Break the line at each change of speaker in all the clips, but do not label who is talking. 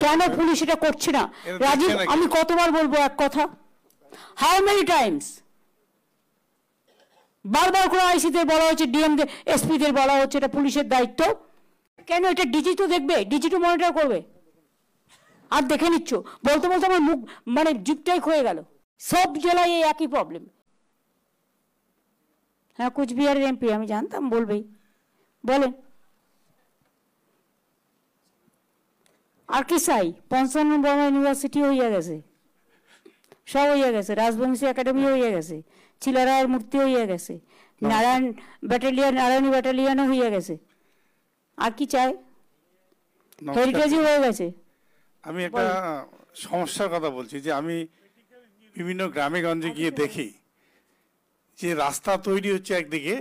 কেন পুলিশ এটা করছে না? রাজীব, আমি কতবার বলবো এক কথা? হাউ মেনি টাইমস বারবার করে আইসিদের বলা হচ্ছে, ডিএমদের, এসপিদের বলা হচ্ছে এটা পুলিশের দায়িত্ব। কেন? এটা ডিজি তো দেখবে, ডিজি তো মনিটর করবে। আর দেখে নিচ্ছ, বলতে বলতে আমার মুখ মানে জিপটাই ক্ষয়ে গেল। সব জেলায় এই একই প্রবলেম। হ্যাঁ, কুচবিহারের এমপি, আমি জানতাম বলবেই। বলেন আর কি চাই? পঞ্চানন বর্মা ইউনিভার্সিটি হইয়া গেছে, সব হইয়া গেছে, রাজবংশী একাডেমি হইয়া গেছে, চিলারায়ের মূর্তি হইয়া গেছে, নারায়ণ ব্যাটালিয়ন, নারায়ণী ব্যাটালিয়নও হইয়া গেছে। আর কি চাই? হেরিটেজই হয়ে গেছে।
আমি একটা সমস্যার কথা বলছি, যে আমি বিভিন্ন গ্রামে গঞ্জে গিয়ে দেখি যে রাস্তা তৈরি হচ্ছে একদিকে,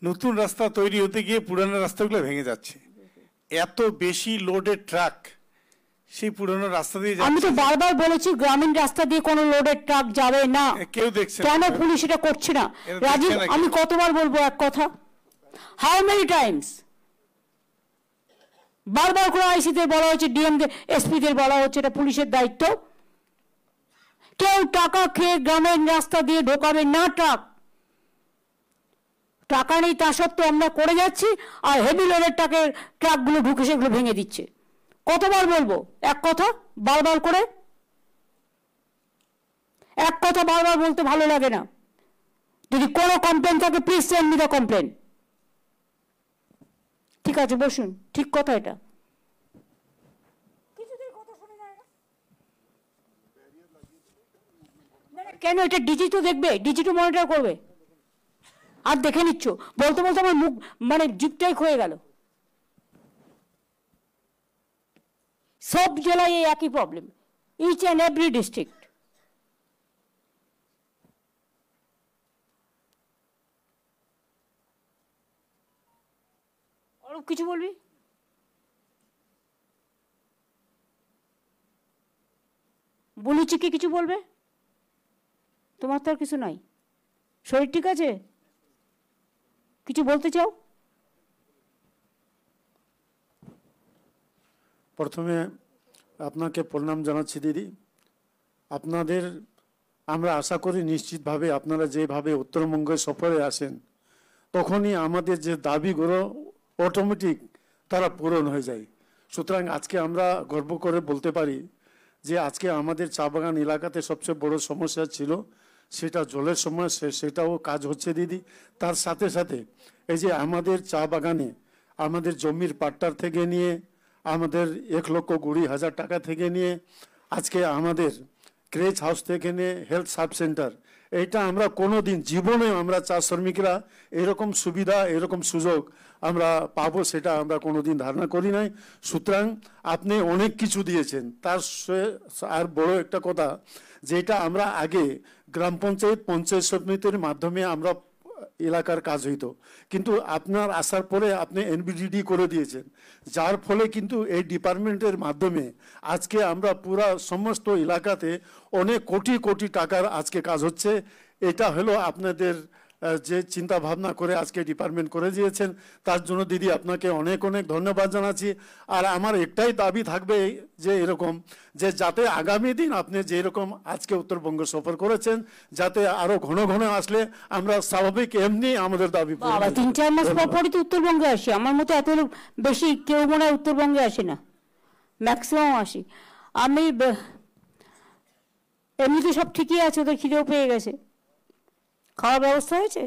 নতুন রাস্তা তৈরি হতে গিয়ে পুরানো রাস্তাগুলো ভেঙে যাচ্ছে। এত বেশি লোডের ট্রাক সেই পুরানো রাস্তা দিয়ে যাচ্ছে।
আমি তো বারবার বলেছি গ্রামীণ রাস্তা দিয়ে কোনো লোডের ট্রাক যাবে না।
কেউ দেখছে
কেন পুলিশ এটা করছে না? রাজীব, আমি কতবার বলবো এক কথা? হাউ মেনি টাইমস বারবার করে আইসিদের বলা হচ্ছে, ডিএমদের, এসপিদের বলা হচ্ছে এটা পুলিশের দায়িত্ব। কেউ টাকা খেয়ে গ্রামের রাস্তা দিয়ে ঢোকাবে না ট্রাক। টাকা নেই তা সত্ত্বেও আমরা করে যাচ্ছি, আর হেভি লোডের ট্রাকগুলো ঢুকে সেগুলো ভেঙে দিচ্ছে। কতবার বলবো এক কথা বারবার করে? এক কথা বারবার বলতে ভালো লাগে না। যদি কোনো কমপ্লেন থাকে please send me the complain. ঠিক আছে, বসুন, ঠিক কথা এটা। কেন? এটা ডিজি তো দেখবে, ডিজি তো মনিটর করবে। আর দেখে নিচ্ছ, বলতে বলতে আমার মুখ মানে জিপটাই ক্ষয়ে গেল। সব জেলায় এই একই problem, each and every district. Arup, কিছু বলবি? বলেছি কি কিছু বলবে? তোমার তো আর কিছু নাই, শরীর ঠিক আছে? কিছু বলতে চাও?
প্রথমে আপনাকে প্রণাম জানাচ্ছি দিদি। আপনাদের আমরা আশা করি নিশ্চিতভাবে আপনারা যেভাবে উত্তরবঙ্গে সফরে আসেন, তখনই আমাদের যে দাবিগুলো অটোমেটিক তারা পূরণ হয়ে যায়। সুতরাং আজকে আমরা গর্ব করে বলতে পারি যে আজকে আমাদের চা বাগান এলাকাতে সবচেয়ে বড় সমস্যা ছিল সেটা জলের সমস্যা, সেটাও কাজ হচ্ছে দিদি। তার সাথে সাথে এই যে আমাদের চা বাগানে আমাদের জমির পাট্টার থেকে নিয়ে, আমাদের 1,20,000 টাকা থেকে নিয়ে, আজকে আমাদের ক্রেচ হাউস থেকে নিয়ে হেলথ সাব সেন্টার, এইটা আমরা কোনো দিন জীবনে আমরা চা শ্রমিকরা এরকম সুবিধা, এরকম সুযোগ আমরা পাবো সেটা আমরা কোনো দিন ধারণা করি নাই। সুতরাং আপনি অনেক কিছু দিয়েছেন। তার আর বড় একটা কথা, যেটা আমরা আগে গ্রাম পঞ্চায়েত, পঞ্চায়েত সমিতির মাধ্যমে আমরা এলাকার কাজ হইতো, কিন্তু আপনার আসার পরে আপনি এনবিডিডি করে দিয়েছেন, যার ফলে কিন্তু এই ডিপার্টমেন্টের মাধ্যমে আজকে আমরা পুরা সমস্ত এলাকাতে অনেক কোটি কোটি টাকার আজকে কাজ হচ্ছে। এটা হলো আপনাদের যে চিন্তা ভাবনা করে আজকে ডিপার্টমেন্ট করে দিয়েছেন, তার জন্য দিদি আপনাকে অনেক অনেক ধন্যবাদ জানাচ্ছি। আর আমার একটাই দাবি থাকবে যে এরকম, যে যাতে আগামী দিন আপনি যে এরকম আজকে উত্তরবঙ্গ সফর করেছেন, যাতে আরো ঘন ঘন আসলে আমরা স্বাভাবিক এমনি আমাদের দাবি।
3-4 মাস পরই তো উত্তরবঙ্গে আসি, আমার মতো এত বেশি কেউ মনে হয় উত্তরবঙ্গে আসে না, ম্যাক্সিমাম আসি আমি। এমনিতে সব ঠিকই আছে, ওদের খিদেও পেয়ে গেছে। খাওয়ার ব্যবস্থা হয়েছে?